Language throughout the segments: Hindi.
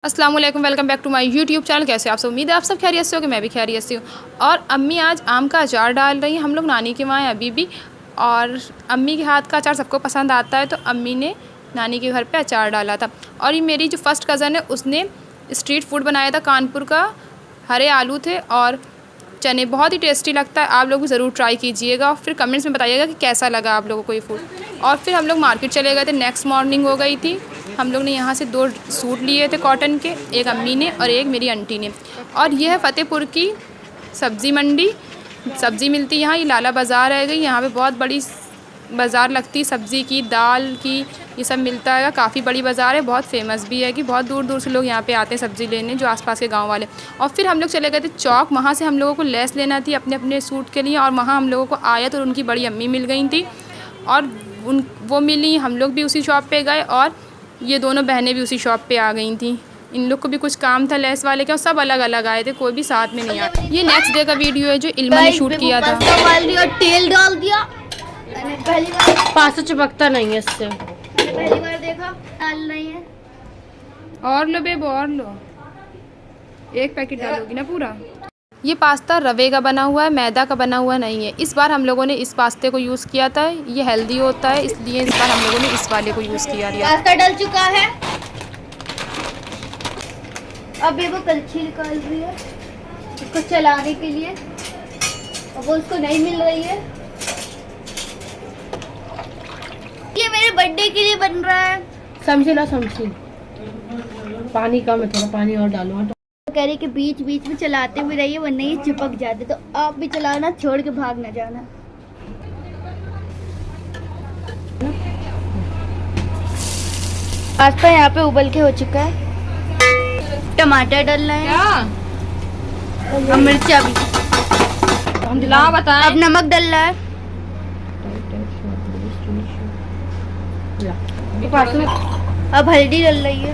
अस्सलाम वालेकुम, welcome back to my YouTube channel. कैसे आप सब? उम्मीद है आप सब खैरियत से हो कि मैं भी खैरियत से हूँ। और अम्मी आज आम का अचार डाल रही हैं। हम लोग नानी के वहाँ हैं अभी भी, और अम्मी के हाथ का अचार सबको पसंद आता है, तो अम्मी ने नानी के घर पे अचार डाला था। और ये मेरी जो फर्स्ट कज़न है उसने स्ट्रीट फूड बनाया था, कानपुर का। हरे आलू थे और चने, बहुत ही टेस्टी लगता है। आप लोग भी ज़रूर ट्राई कीजिएगा और फिर कमेंट्स में बताइएगा कि कैसा लगा आप लोगों को ये फूड। और फिर हम लोग मार्केट चले गए थे। नेक्स्ट मॉर्निंग हो गई थी। हम लोग ने यहाँ से 2 सूट लिए थे कॉटन के, एक अम्मी ने और एक मेरी आंटी ने। और ये है फ़तेहपुर की सब्ज़ी मंडी। सब्ज़ी मिलती है यहाँ, ये लाला बाज़ार है गई। यहाँ पे बहुत बड़ी बाज़ार लगती है सब्ज़ी की, दाल की, ये सब मिलता है। काफ़ी बड़ी बाज़ार है, बहुत फेमस भी है कि बहुत दूर दूर से लोग यहाँ पे आते हैं सब्ज़ी लेने, जो आसपास के गांव वाले। और फिर हम लोग चले गए थे चौक। वहाँ से हम लोगों को लेस लेना थी अपने अपने सूट के लिए, और वहाँ हम लोगों को आयत और उनकी बड़ी अम्मी मिल गई थी, और वो मिली। हम लोग भी उसी शॉप पे गए और ये दोनों बहनें भी उसी शॉप पे आ गई थी। इन लोग को भी कुछ काम था लेस वाले का, और सब अलग अलग आए थे, कोई भी साथ में नहीं आया। ये नेक्स्ट डे का वीडियो है जो इल्मा ने शूट किया था। तेल डाल दिया। पहली बार पास्ता चिपकता नहीं है इससे। पहली बार देखा डाल रही है। और लो बेबो, और लो, एक पैकेट डालोगी ना पूरा। ये पास्ता रवे का बना हुआ है, मैदा का बना हुआ नहीं है। इस बार हम लोगों ने इस पास्ते को यूज़ किया था, ये हेल्दी होता है, इसलिए इस बार हम लोगों ने इस वाले को यूज़ किया। पास्ता डल चुका है। अब ये वो कलछी निकाल रही है उसको चलाने के लिए, और वो उसको नहीं मिल रही है। ये मेरे बर्थडे के लिए बन रहा है। समझे ना समझी, पानी कम है, थोड़ा पानी और डालूंगा। कह रही कि बीच बीच में चलाते हुए रहिए वरना ये चिपक जाते, तो आप भी चलाना, छोड़ के भाग ना जाना। पास्ता यहाँ पे उबल के हो चुका है। टमाटर डालना है, अब मिर्चा भी, अब नमक डालना है। अब हल्दी डाल रही है।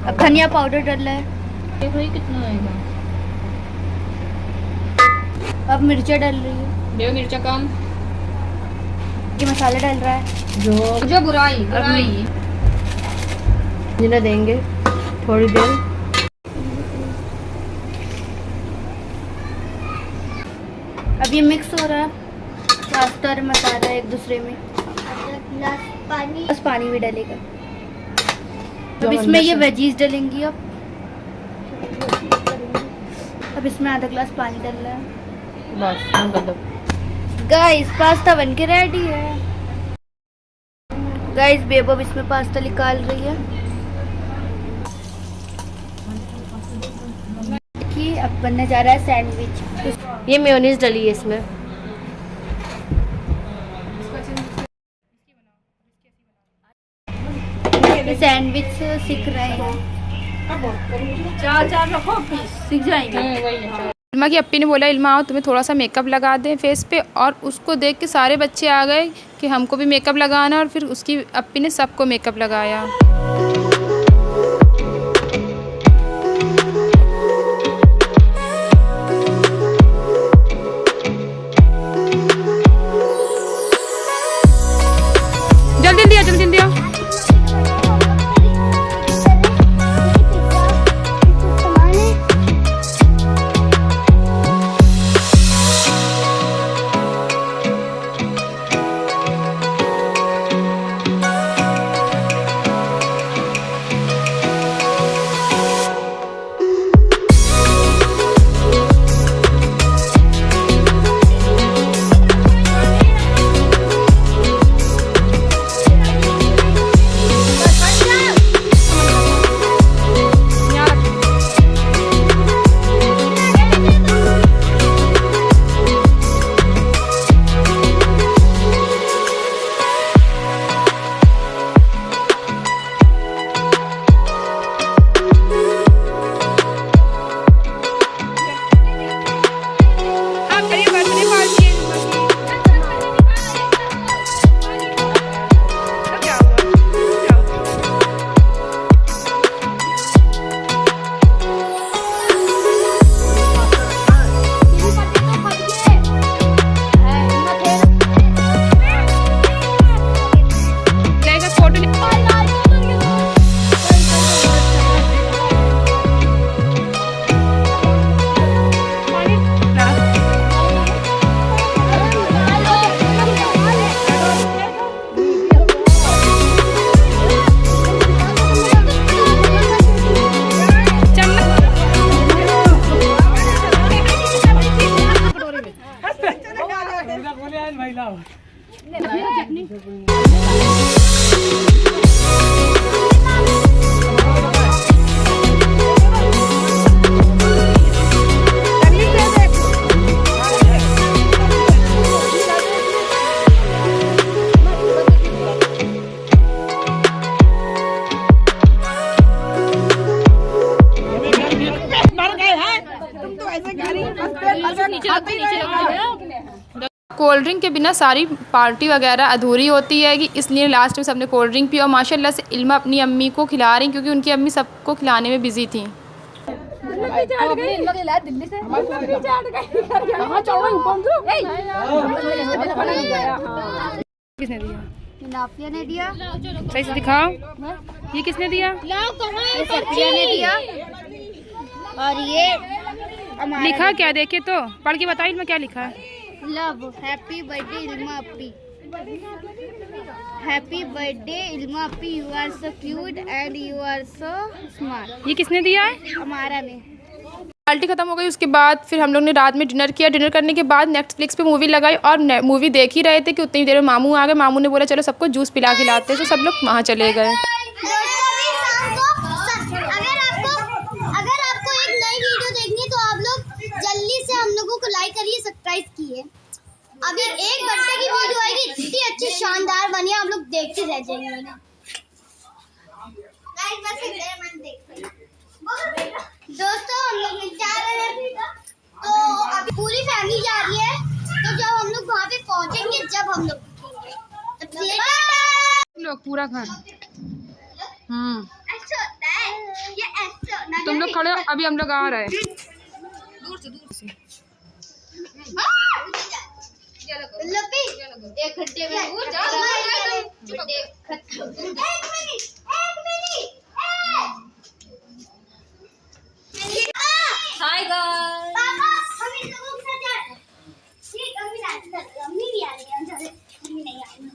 अब धनिया पाउडर डाल रहा है। भाई कितना आएगा? अब मिर्चा डाल रही है। देखो मिर्चा कम, ये मसाला डाल रहा है। जो बुराई जिन्हें देंगे थोड़ी देर। अब ये मिक्स हो रहा है पास्ता और मसाला एक दूसरे में। बस पानी भी डालेगा। अब इसमें ये वेजीज डालेंगी। अब इसमें आधा ग्लास पानी डालना है। बस गाइस पास्ता बनके रेडी है। गाइस बेबो अब इसमें पास्ता निकाल रही है कि अब बनने जा रहा है सैंडविच। ये मेयोनीज डली है इसमें। सैंडविच सीख रहे हैं। चार रखो, सीख जाएंगे। इल्मा की अप्पी ने बोला, इल्मा आओ तुम्हें थोड़ा सा मेकअप लगा दें फेस पे। और उसको देख के सारे बच्चे आ गए कि हमको भी मेकअप लगाना, और फिर उसकी अप्पी ने सबको मेकअप लगाया। जल्दी जल्दी आ, जल्दी जल्दी आ। कोल्ड ड्रिंक के बिना सारी पार्टी वगैरह अधूरी होती है कि इसलिए लास्ट में सबने कोल्ड ड्रिंक पी और माशाल्लाह से इल्मा अपनी अम्मी को खिला रही क्योंकि उनकी अम्मी सबको खिलाने में बिजी थी। किसने दिया? नाफिया ने दिया। सही से दिखाओ, ये किसने दिया? ये सफिया ने दिया। और ये लिखा क्या देखे तो पढ़ के बताइए इल्मा क्या लिखा है। लव हैप्पी बर्थडे इल्मा अपी। हैप्पी बर्थडे इल्मा अपी, you are so cute and you are so smart. ये किसने दिया है? हमारा ने। पार्टी खत्म हो गई, उसके बाद फिर हम लोग ने रात में डिनर किया। डिनर करने के बाद नेटफ्लिक्स पे मूवी लगाई और मूवी देख ही रहे थे कि उतनी देर में मामू आ गए। मामू ने बोला चलो सबको जूस पिला के लाते हैं, तो सब लोग वहाँ चले गए। अगर आपको एक नई वीडियो देखनी है तो आप लोग जल्दी से हम लोगों को लाइक करिए, सब्सक्राइब कीजिए। अभी 1 घंटे की वीडियो आएगी, इतनी अच्छी शानदार बनी, हम लोग देखते रह जाएंगे। दोस्तों हम लोग जा रहे हैं, तो अभी पूरी फैमिली जा रही है, तो जब हम लोग वहाँ पे पहुँचेंगे जब हम लोग पूरा घर ऐसा होता है, ये ऐसा होना तुम लोग खड़े हो, अभी हम लोग आ रहे हैं। लपी 1 घंटे में हाय गाइस, हम इन लोगों के साथ जा रहे हैं। ठीक, अम्मी भी आ रही है, अम्मी नहीं आ रही।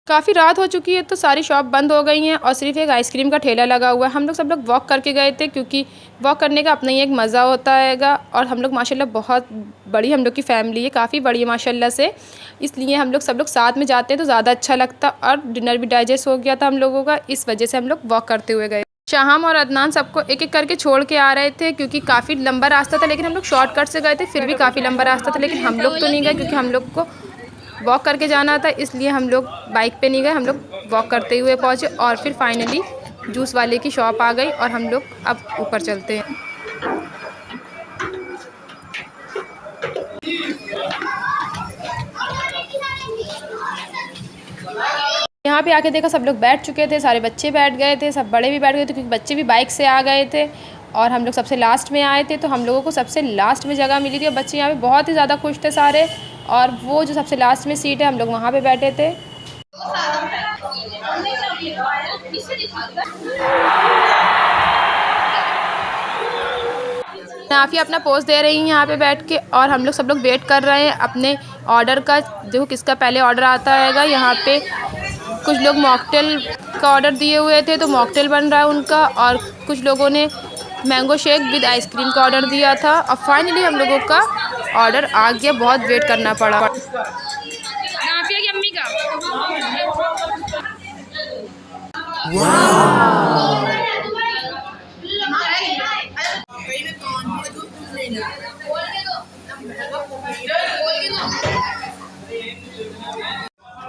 काफ़ी रात हो चुकी है तो सारी शॉप बंद हो गई हैं और सिर्फ एक आइसक्रीम का ठेला लगा हुआ है। हम लोग सब लोग वॉक करके गए थे क्योंकि वॉक करने का अपना ही एक मज़ा होता हैगा। और हम लोग माशाल्लाह बहुत बड़ी हम लोग की फ़ैमिली है, काफ़ी बड़ी है माशाल्लाह से, इसलिए हम लोग सब लोग साथ में जाते हैं तो ज़्यादा अच्छा लगता। और डिनर भी डाइजेस्ट हो गया था हम लोगों का, इस वजह से हम लोग वॉक करते हुए गए। शाहम और अदनान सबको एक एक करके छोड़ के आ रहे थे क्योंकि काफ़ी लंबा रास्ता था, लेकिन हम लोग शॉर्टकट से गए थे, फिर भी काफ़ी लंबा रास्ता था। लेकिन हम लोग तो नहीं गए क्योंकि हम लोग को वॉक करके जाना था, इसलिए हम लोग बाइक पे नहीं गए, हम लोग वॉक करते हुए पहुँचे। और फिर फाइनली जूस वाले की शॉप आ गई और हम लोग अब ऊपर चलते हैं। यहाँ पे आके देखा सब लोग बैठ चुके थे, सारे बच्चे बैठ गए थे, सब बड़े भी बैठ गए थे क्योंकि बच्चे भी बाइक से आ गए थे। और हम लोग सबसे लास्ट में आए थे तो हम लोगों को सबसे लास्ट में जगह मिली थी और बच्चे यहाँ पे बहुत ही ज़्यादा खुश थे सारे। और वो जो सबसे लास्ट में सीट है, हम लोग वहाँ पे बैठे थे। नाफिया अपना पोस्ट दे रही हैं यहाँ पे बैठ के और हम लोग सब लोग वेट कर रहे हैं अपने ऑर्डर का। देखो किसका पहले ऑर्डर आता हैगा। यहाँ पे कुछ लोग मॉकटेल का ऑर्डर दिए हुए थे तो मॉकटेल बन रहा है उनका, और कुछ लोगों ने मैंगो शेक विद आइसक्रीम का ऑर्डर दिया था। और फाइनली हम लोगों का ऑर्डर आ गया, बहुत वेट करना पड़ा। नाफिया की अम्मी का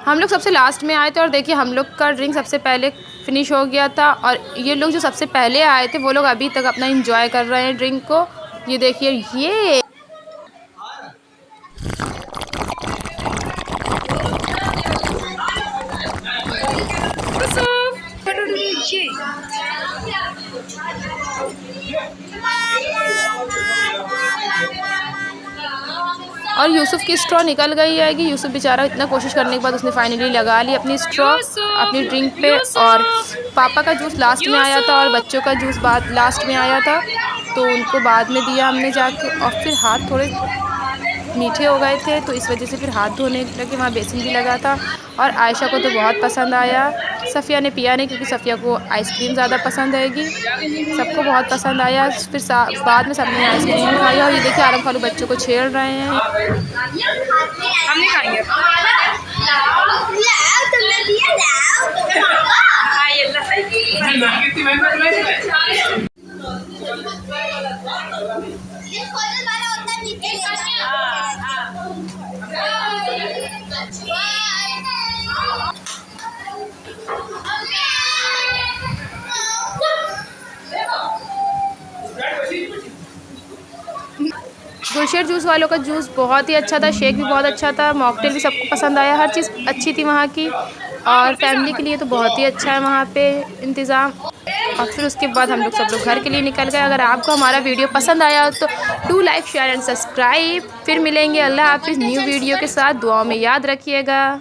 हम लोग सबसे लास्ट में आए थे और देखिए हम लोग का ड्रिंक सबसे पहले फिनिश हो गया था। और ये लोग जो सबसे पहले आए थे वो लोग अभी तक अपना एंजॉय कर रहे हैं ड्रिंक को। ये देखिए ये और यूसुफ की स्ट्रॉ निकल गई है कि यूसुफ बेचारा इतना कोशिश करने के बाद उसने फाइनली लगा ली अपनी स्ट्रॉ अपनी ड्रिंक पे। और पापा का जूस लास्ट में आया था और बच्चों का जूस बाद लास्ट में आया था, तो उनको बाद में दिया हमने जाके। और फिर हाथ थोड़े मीठे हो गए थे तो इस वजह से फिर हाथ धोने लगे, वहाँ बेसिन भी लगा था। और आयशा को तो बहुत पसंद आया। सफ़िया ने पिया नहीं क्योंकि सफ़िया को आइसक्रीम ज़्यादा पसंद आएगी। सबको बहुत पसंद आया। फिर बाद में सबने आइसक्रीम खाई। और ये देखिए आरम खालू बच्चों को छेड़ रहे हैं। हम नहीं खाएंगे। गुलशेर जूस वालों का जूस बहुत ही अच्छा था, शेक भी बहुत अच्छा था, मॉकटेल भी सबको पसंद आया, हर चीज़ अच्छी थी वहाँ की। और फैमिली के लिए तो बहुत ही अच्छा है वहाँ पे इंतज़ाम। और फिर उसके बाद हम लोग सब लोग घर के लिए निकल गए। अगर आपको हमारा वीडियो पसंद आया हो तो do like share and subscribe. फिर मिलेंगे अल्लाह हाफिज़ न्यू वीडियो के साथ। दुआओं में याद रखिएगा।